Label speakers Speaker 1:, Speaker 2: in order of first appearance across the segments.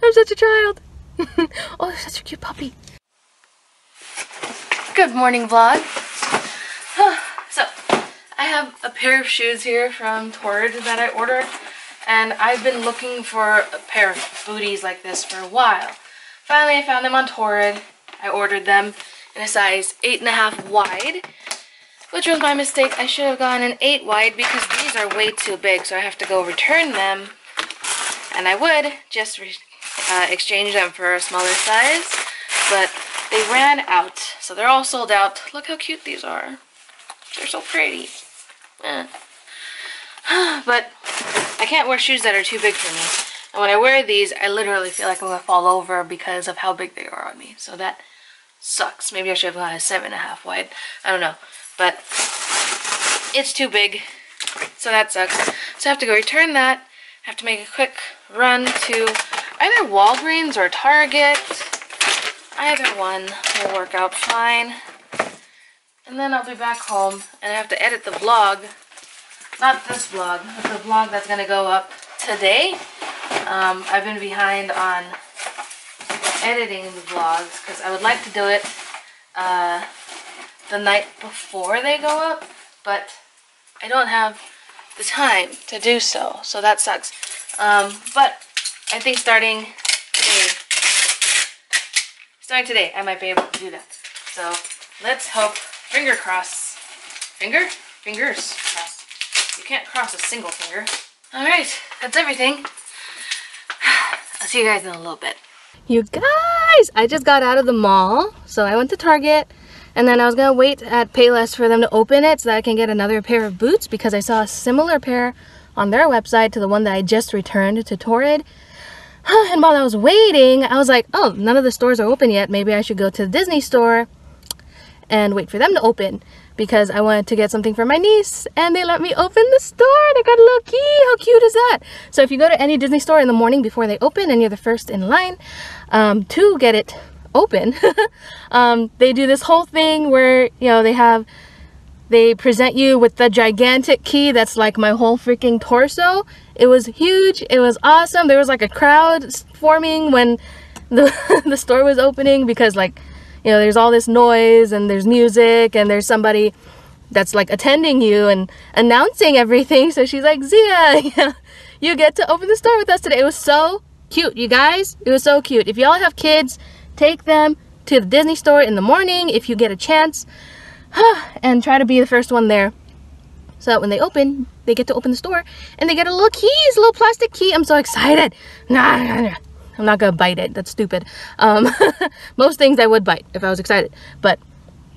Speaker 1: I'm such a child. Oh, such a cute puppy. Good morning vlog. So, I have a pair of shoes here from Torrid that I ordered. And I've been looking for a pair of booties like this for a while. Finally, I found them on Torrid. I ordered them in a size 8.5 wide, which was my mistake. I should have gone an 8 wide because these are way too big, so I have to go return them. And I would just exchange them for a smaller size, but they ran out, so they're all sold out. Look how cute these are. They're so pretty. But I can't wear shoes that are too big for me. And when I wear these, I literally feel like I'm going to fall over because of how big they are on me. So that sucks. Maybe I should have gone a 7.5 wide. I don't know. But it's too big. So that sucks. So I have to go return that. I have to make a quick run to either Walgreens or Target. Either one will work out fine. And then I'll be back home. And I have to edit the vlog. Not this vlog, but the vlog that's going to go up today. I've been behind on editing the vlogs because I would like to do it the night before they go up, but I don't have the time to do so, so that sucks. But I think starting today, I might be able to do that. So let's hope, fingers crossed. Fingers crossed. You can't cross a single finger. Alright, that's everything. I'll see you guys in a little bit. You guys, I just got out of the mall. So I went to Target and then I was going to wait at Payless for them to open it so that I can get another pair of boots because I saw a similar pair on their website to the one that I just returned to Torrid. And while I was waiting, I was like, oh, none of the stores are open yet. Maybe I should go to the Disney store and wait for them to open because I wanted to get something for my niece and they let me open the store. They got a little key. How cute is that? So if you go to any Disney store in the morning before they open and you're the first in line to get it open, they do this whole thing where, you know, they present you with the gigantic key that's like my whole freaking torso. It was huge. It was awesome. There was like a crowd forming when the store was opening because, like, you know, there's all this noise and there's music and there's somebody that's like attending you and announcing everything. So she's like, Ziya, you get to open the store with us today. It was so cute, you guys. It was so cute. If y'all have kids, take them to the Disney store in the morning if you get a chance and try to be the first one there. So that when they open, they get to open the store and they get a little keys, a little plastic key. I'm so excited. Nah. I'm not gonna bite it. That's stupid. Most things I would bite if I was excited, but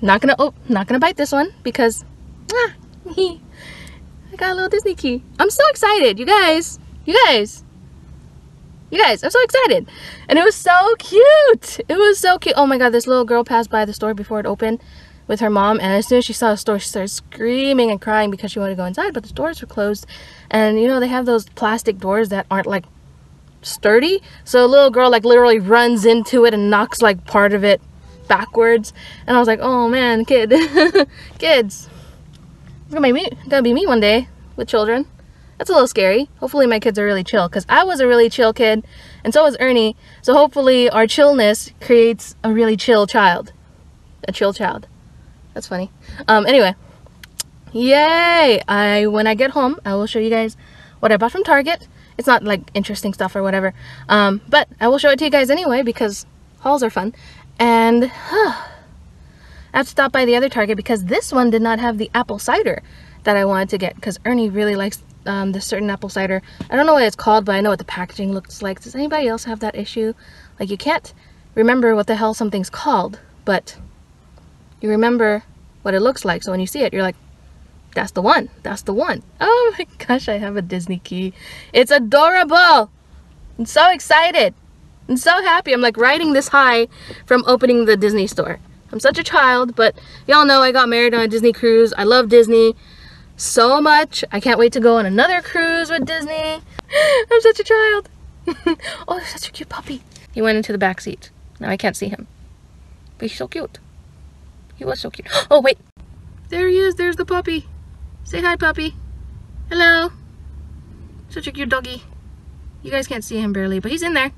Speaker 1: not gonna bite this one because I got a little Disney key. I'm so excited, you guys. I'm so excited, and it was so cute. It was so cute. Oh my god, this little girl passed by the store before it opened with her mom, and as soon as she saw the store, she started screaming and crying because she wanted to go inside, but the doors were closed, and you know they have those plastic doors that aren't like sturdy, so a little girl like literally runs into it and knocks like part of it backwards, and I was like, oh man, kids, it's gonna be me one day with children. That's a little scary. Hopefully my kids are really chill because I was a really chill kid and so was Ernie, so hopefully our chillness creates a really chill child. That's funny. Anyway, yay. When I get home I will show you guys what I bought from Target. It's not like interesting stuff or whatever, but I will show it to you guys anyway because hauls are fun. And I have to stop by the other Target because this one did not have the apple cider that I wanted to get because Ernie really likes this certain apple cider. I don't know what it's called, but I know what the packaging looks like. Does anybody else have that issue? Like, you can't remember what the hell something's called, but you remember what it looks like. So when you see it, you're like, that's the one. That's the one. Oh my gosh, I have a Disney key. It's adorable. I'm so excited. I'm so happy. I'm like riding this high from opening the Disney store. I'm such a child, but y'all know I got married on a Disney cruise. I love Disney so much. I can't wait to go on another cruise with Disney. I'm such a child. Oh, such a cute puppy. He went into the back seat. Now I can't see him. But he's so cute. He was so cute. Oh, wait. There he is. There's the puppy. Say hi, puppy. Hello. Such a cute doggy. You guys can't see him barely, but he's in there.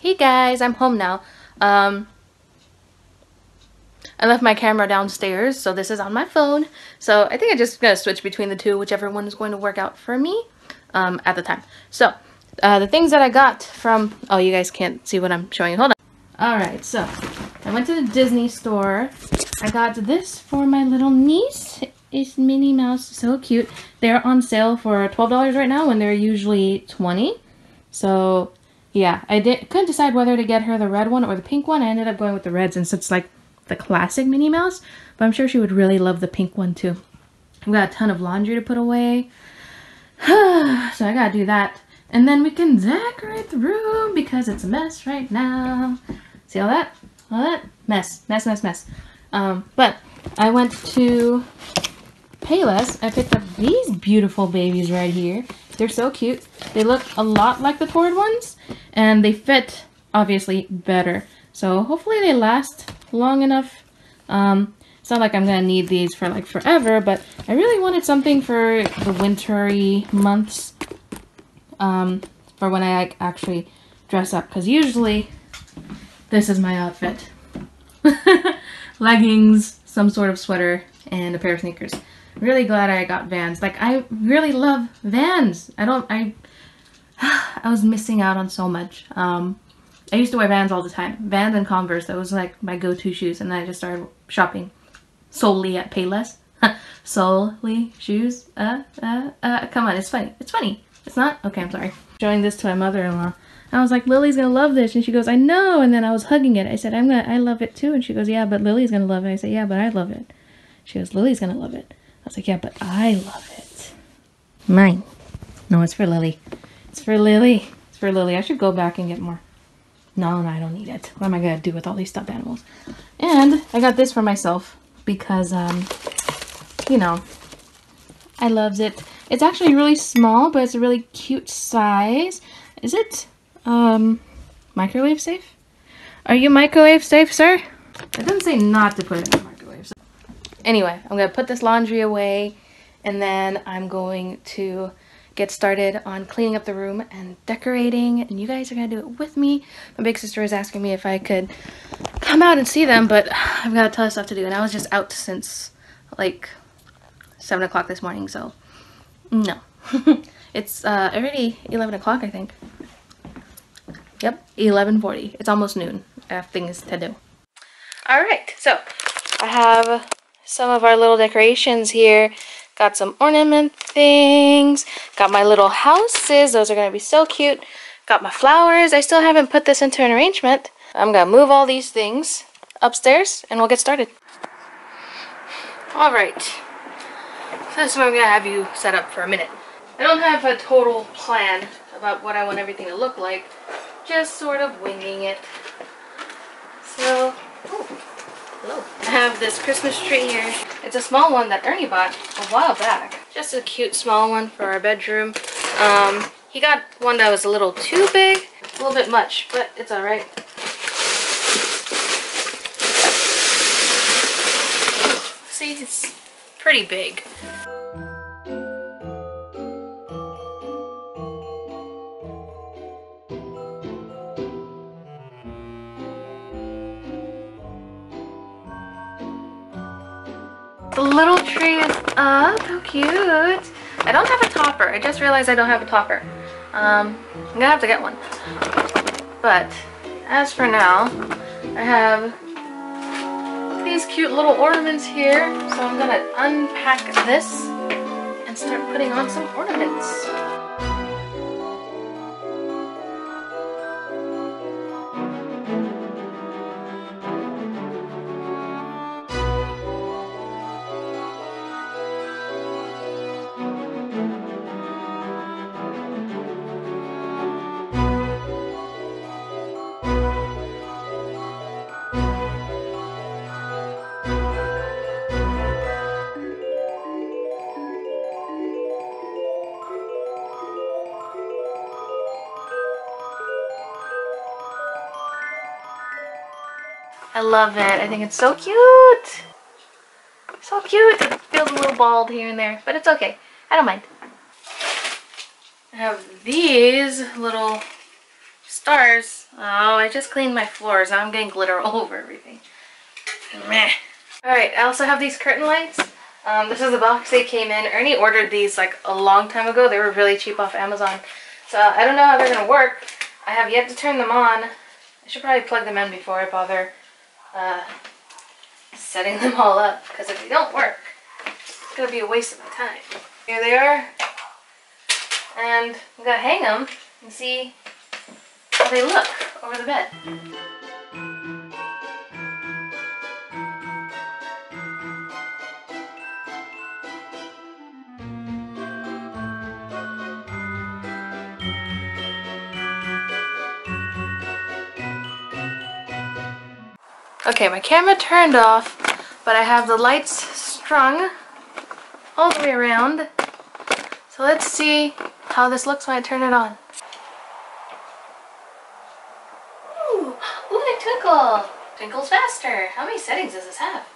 Speaker 1: Hey guys, I'm home now. I left my camera downstairs, so this is on my phone. So I think I'm just gonna switch between the two, whichever one is going to work out for me at the time. So the things that I got from, oh, you guys can't see what I'm showing you. Hold on. Alright, so I went to the Disney store. I got this for my little niece. It's Minnie Mouse, so cute. They're on sale for $12 right now when they're usually $20. So yeah, couldn't decide whether to get her the red one or the pink one. I ended up going with the red since it's like the classic Minnie Mouse, but I'm sure she would really love the pink one too. I've got a ton of laundry to put away, so I gotta do that. And then we can decorate the room because it's a mess right now. See all that? All that? Mess. Mess, mess, mess. But I went to Payless. I picked up these beautiful babies right here. They're so cute. They look a lot like the Tord ones, and they fit, obviously, better. So hopefully they last long enough. It's not like I'm gonna need these for like forever, but I really wanted something for the wintry months, for when I like, actually dress up, because usually this is my outfit. Leggings, some sort of sweater, and a pair of sneakers. Really glad I got Vans. Like, I really love Vans. I was missing out on so much. I used to wear Vans all the time. Vans and Converse, that was like my go-to shoes, and then I just started shopping solely at Payless. Solely shoes. Come on, it's funny. It's funny. It's not? Okay, I'm sorry. Showing this to my mother-in-law. I was like, Lily's gonna love this, and she goes, I know, and then I was hugging it. I said, I love it too, and she goes, yeah, but Lily's gonna love it. I said, yeah, but I love it. She goes, Lily's gonna love it. I was like, yeah, but I love it. Mine. No, it's for Lily. It's for Lily. It's for Lily. I should go back and get more. No, I don't need it. What am I gonna do with all these stuffed animals? And I got this for myself because, you know, I loves it. It's actually really small, but it's a really cute size. Is it, microwave safe? Are you microwave safe, sir? It doesn't say not to put it in the microwave. Anyway, I'm going to put this laundry away, and then I'm going to get started on cleaning up the room and decorating, and you guys are going to do it with me. My big sister is asking me if I could come out and see them, but I've got a ton of stuff to do, and I was just out since like 7 o'clock this morning, so no. It's already 11 o'clock, I think. Yep, 11:40. It's almost noon. I have things to do. Alright, so I have some of our little decorations here. Got some ornament things. Got my little houses. Those are going to be so cute. Got my flowers. I still haven't put this into an arrangement. I'm going to move all these things upstairs and we'll get started. Alright. So this is where I'm going to have you set up for a minute. I don't have a total plan about what I want everything to look like. Just sort of winging it. So, hello. I have this Christmas tree here. It's a small one that Ernie bought a while back. Just a cute small one for our bedroom. He got one that was a little too big, a little bit much, but it's alright. See, it's pretty big. The little tree is up. How cute. I don't have a topper. I just realized I don't have a topper. I'm gonna have to get one. But as for now, I have these cute little ornaments here. So I'm gonna unpack this and start putting on some ornaments. I love it. I think it's so cute. So cute. It feels a little bald here and there, but it's okay. I don't mind. I have these little stars. Oh, I just cleaned my floors. Now I'm getting glitter all over everything. Meh. Alright, I also have these curtain lights. This is the box they came in. Ernie ordered these like a long time ago. They were really cheap off Amazon. So I don't know how they're going to work. I have yet to turn them on. I should probably plug them in before I bother setting them all up. Because if they don't work, it's going to be a waste of my time. Here they are. And I'm going to hang them and see how they look over the bed. Okay, my camera turned off, but I have the lights strung all the way around. So let's see how this looks when I turn it on. Ooh, they twinkle. Twinkles faster. How many settings does this have?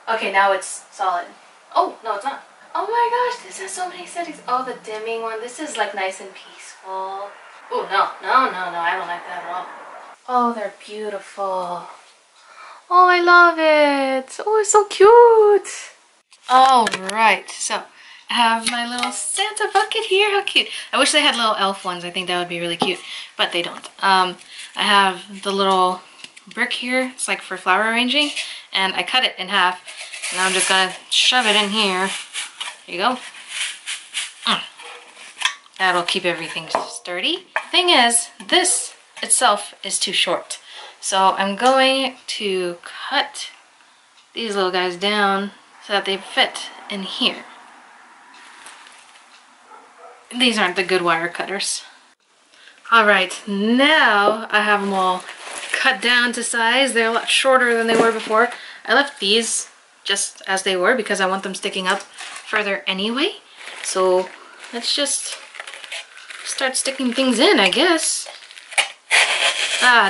Speaker 1: Okay, now it's solid. Oh, no, it's not. Oh my gosh, this has so many settings. Oh, the dimming one. This is like nice and peaceful. Oh, no, I don't like that at all. Oh, they're beautiful. Oh, I love it. Oh, it's so cute. Alright, so I have my little Santa bucket here. How cute. I wish they had little elf ones. I think that would be really cute, but they don't. I have the little brick here. It's like for flower arranging, and I cut it in half. And now I'm just gonna shove it in here. There you go. That'll keep everything sturdy. The thing is, this itself is too short. So I'm going to cut these little guys down so that they fit in here. These aren't the good wire cutters. Alright, now I have them all cut down to size. They're a lot shorter than they were before. I left these just as they were because I want them sticking up further anyway. So let's just start sticking things in, I guess.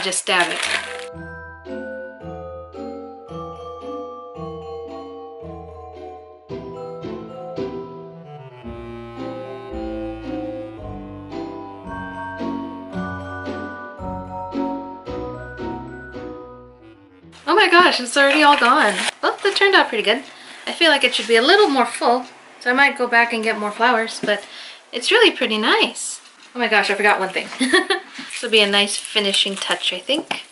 Speaker 1: Just stab it. Oh my gosh, it's already all gone. Well, that turned out pretty good. I feel like it should be a little more full, so I might go back and get more flowers, but it's really pretty nice. Oh my gosh, I forgot one thing. This will be a nice finishing touch, I think.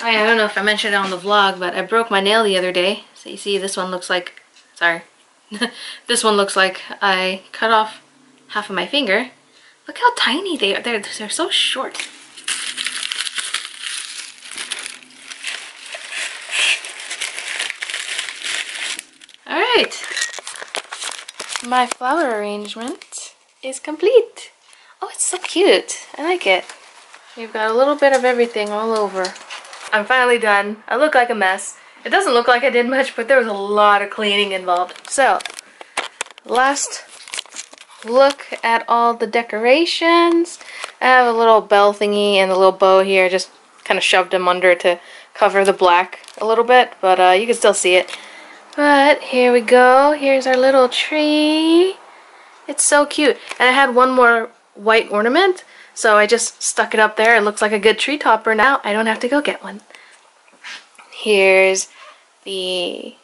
Speaker 1: Oh yeah, I don't know if I mentioned it on the vlog, but I broke my nail the other day. So you see this one looks like, sorry. This one looks like I cut off half of my finger. Look how tiny they are. They're so short. Alright. My flower arrangement is complete. Oh, it's so cute. I like it. You've got a little bit of everything all over. I'm finally done. I look like a mess. It doesn't look like I did much, but there was a lot of cleaning involved. So, last look at all the decorations. I have a little bell thingy and a little bow here. Just kind of shoved them under to cover the black a little bit, but you can still see it. But here we go. Here's our little tree. It's so cute. And I had one more white ornament, so I just stuck it up there. It looks like a good tree topper now. I don't have to go get one. Here's the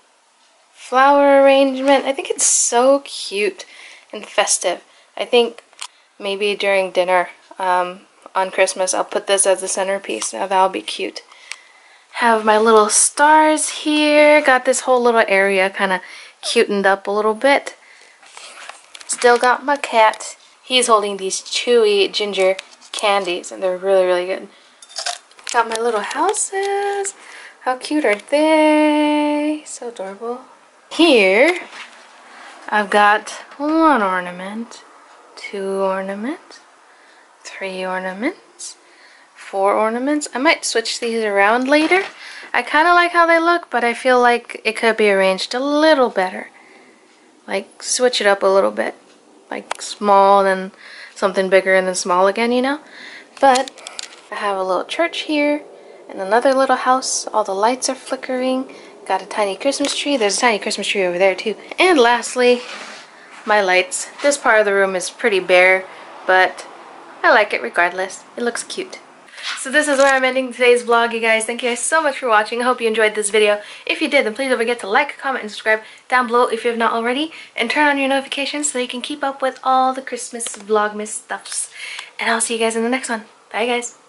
Speaker 1: flower arrangement. I think it's so cute and festive. I think maybe during dinner on Christmas I'll put this as the centerpiece. Now that'll be cute. Have my little stars here. Got this whole little area kind of cutened up a little bit. Still got my cat. He's holding these chewy ginger candies and they're really, really good. Got my little houses. How cute are they? So adorable. Here I've got one ornament, two ornaments, three ornaments, four ornaments. I might switch these around later. I kind of like how they look, but I feel like it could be arranged a little better. Like switch it up a little bit. Like small, then something bigger, and then small again, you know? But I have a little church here and another little house. All the lights are flickering. Got a tiny Christmas tree. There's a tiny Christmas tree over there too. And lastly, my lights. This part of the room is pretty bare, but I like it regardless. It looks cute. So this is where I'm ending today's vlog, you guys. Thank you guys so much for watching. I hope you enjoyed this video. If you did, then please don't forget to like, comment, and subscribe down below if you have not already. And turn on your notifications so you can keep up with all the Christmas Vlogmas stuffs. And I'll see you guys in the next one. Bye, guys.